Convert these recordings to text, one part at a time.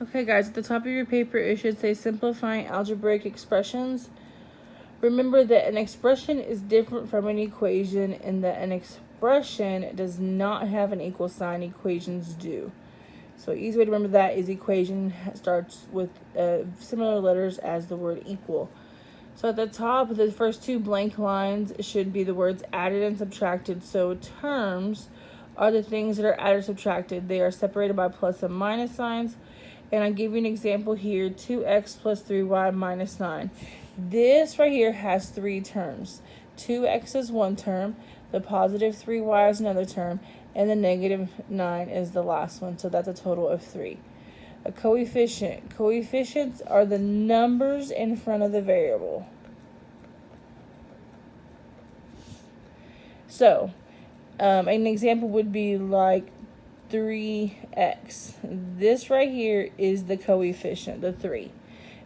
Okay guys, at the top of your paper it should say simplifying algebraic expressions. Remember that an expression is different from an equation and that an expression does not have an equal sign, equations do. So an easy way to remember that is equation starts with similar letters as the word equal. So at the top, the first two blank lines should be the words added and subtracted. So terms are the things that are added or subtracted. They are separated by plus and minus signs. And I give you an example here, 2x plus 3y minus 9. This right here has three terms. 2x is one term, the positive 3y is another term, and the negative 9 is the last one. So that's a total of 3. A coefficient. Coefficients are the numbers in front of the variable. So, an example would be like 3x. This right here is the coefficient, the 3.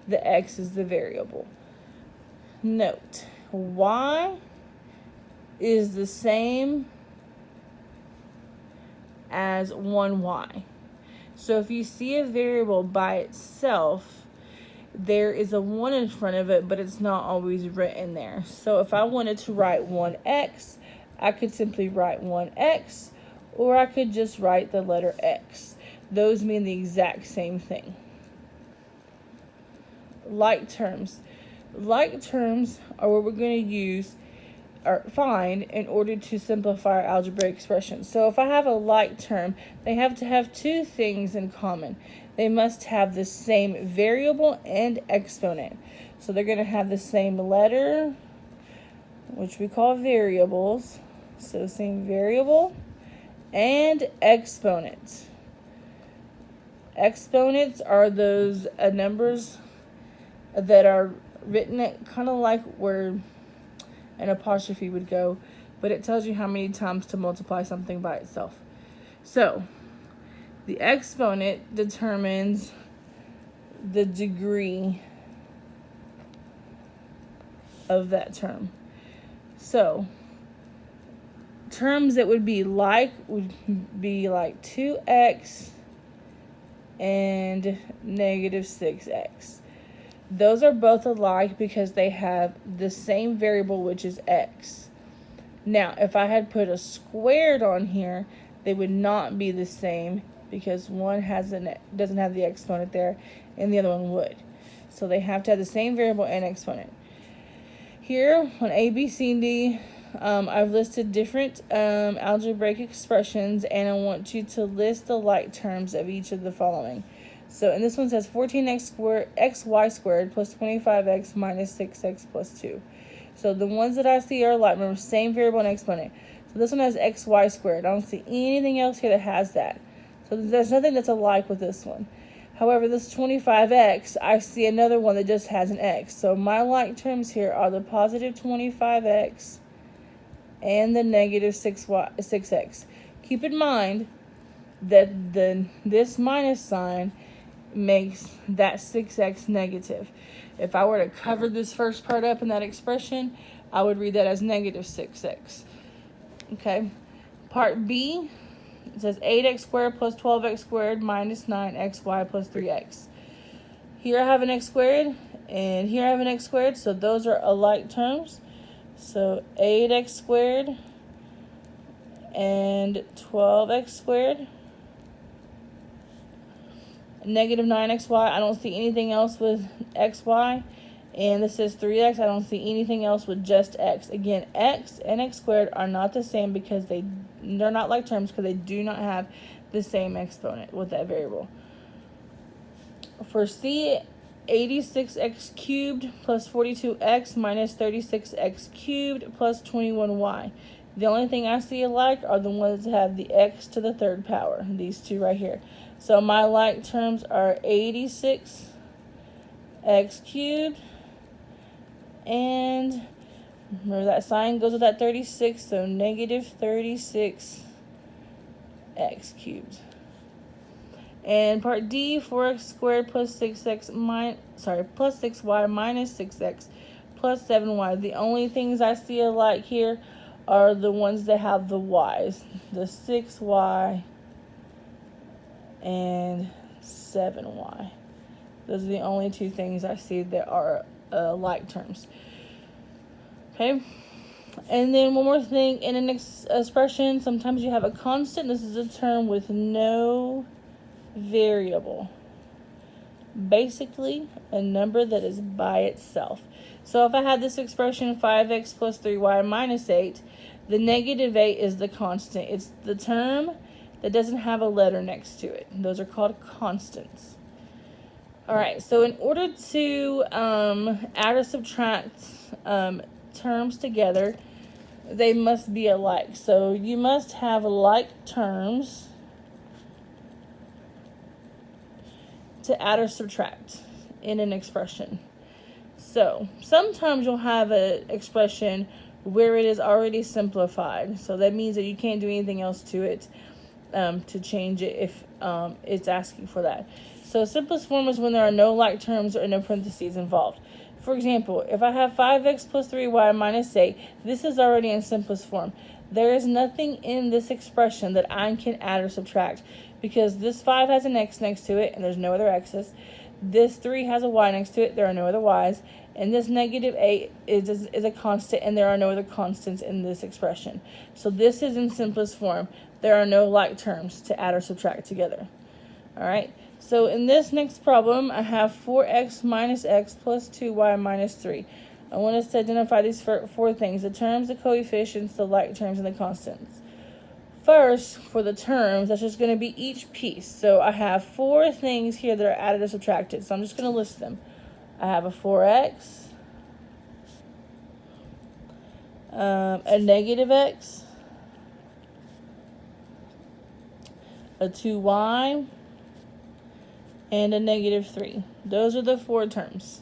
The x is the variable. Note, y is the same as 1y. So if you see a variable by itself, there is a 1 in front of it, but it's not always written there. So if I wanted to write 1x, I could simply write 1x, or I could just write the letter x. Those mean the exact same thing. Like terms. Like terms are what we're going to use or find in order to simplify our algebraic expressions. So if I have a like term, they have to have two things in common. They must have the same variable and exponent. So they're going to have the same letter, which we call variables. So same variable and exponents. Exponents are those numbers that are written kind of like where an apostrophe would go, but it tells you how many times to multiply something by itself. So the exponent determines the degree of that term. So terms that would be like 2x and negative 6x. Those are both alike because they have the same variable, which is x. Now, if I had put a squared on here, they would not be the same because one doesn't have the exponent there and the other one would. So they have to have the same variable and exponent. Here on A, B, C, and D, I've listed different algebraic expressions, and I want you to list the like terms of each of the following. So, and this one says 14xy squared plus 25x minus 6x plus 2. So the ones that I see are like, remember, same variable and exponent. So this one has xy squared. I don't see anything else here that has that. So there's nothing that's alike with this one. However, this 25x, I see another one that just has an x. So my like terms here are the positive 25x and the negative 6x. Keep in mind that this minus sign makes that 6x negative. If I were to cover this first part up in that expression, I would read that as negative 6x. Okay. Part B, it says 8x squared plus 12x squared minus 9xy plus 3x. Here I have an x squared, and here I have an x squared, so those are alike terms. So 8x squared and 12x squared. Negative 9xy, I don't see anything else with xy. And this is 3x, I don't see anything else with just x. Again, x and x squared are not the same because they're not like terms because they do not have the same exponent with that variable. For C, 86x cubed plus 42x minus 36x cubed plus 21y. The only thing I see alike are the ones that have the x to the third power, these two right here. So my like terms are 86x cubed, and remember that sign goes with that 36, so negative 36x cubed. And part D, 4x squared plus 6y minus 6x plus 7y. The only things I see alike here are the ones that have the y's, the 6y and 7y. Those are the only two things I see that are like terms. Okay. And then one more thing, in an expression, sometimes you have a constant. This is a term with no variable. Basically, a number that is by itself. So if I had this expression 5x plus 3y minus 8, the negative 8 is the constant. It's the term that doesn't have a letter next to it. Those are called constants. All right, so in order to add or subtract terms together, they must be alike. So you must have like terms to add or subtract in an expression. So sometimes you'll have an expression where it is already simplified. So that means that you can't do anything else to it to change it if it's asking for that. So simplest form is when there are no like terms or no parentheses involved. For example, if I have 5x plus 3y minus 8, this is already in simplest form. There is nothing in this expression that I can add or subtract because this 5 has an x next to it and there's no other x's. This 3 has a y next to it, there are no other y's. And this negative 8 is a constant and there are no other constants in this expression. So this is in simplest form. There are no like terms to add or subtract together. All right. So in this next problem, I have 4x minus x plus 2y minus 3. I want us to identify these four things: the terms, the coefficients, the like terms, and the constants. First, for the terms, that's just going to be each piece. So I have 4 things here that are added or subtracted. So I'm just going to list them. I have a 4x, a negative x, a 2y, and a negative 3. Those are the 4 terms.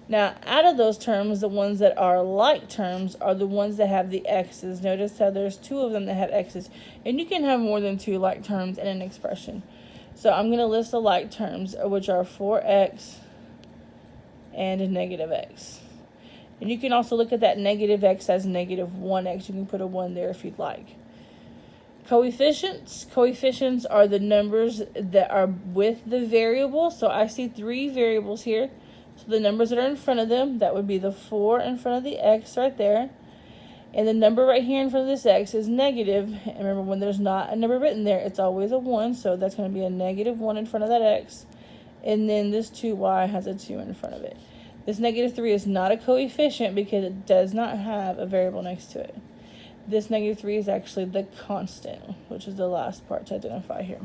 Now, out of those terms, the ones that are like terms are the ones that have the x's. Notice how there's 2 of them that have x's. And you can have more than 2 like terms in an expression. So I'm going to list the like terms, which are 4x and a negative x. And you can also look at that negative x as negative 1x. You can put a 1 there if you'd like. Coefficients. Coefficients are the numbers that are with the variable. So I see 3 variables here. So the numbers that are in front of them, that would be the 4 in front of the x right there. And the number right here in front of this x is negative. And remember, when there's not a number written there, it's always a 1. So that's going to be a negative 1 in front of that x. And then this 2y has a 2 in front of it. This negative 3 is not a coefficient because it does not have a variable next to it. This negative 3 is actually the constant, which is the last part to identify here.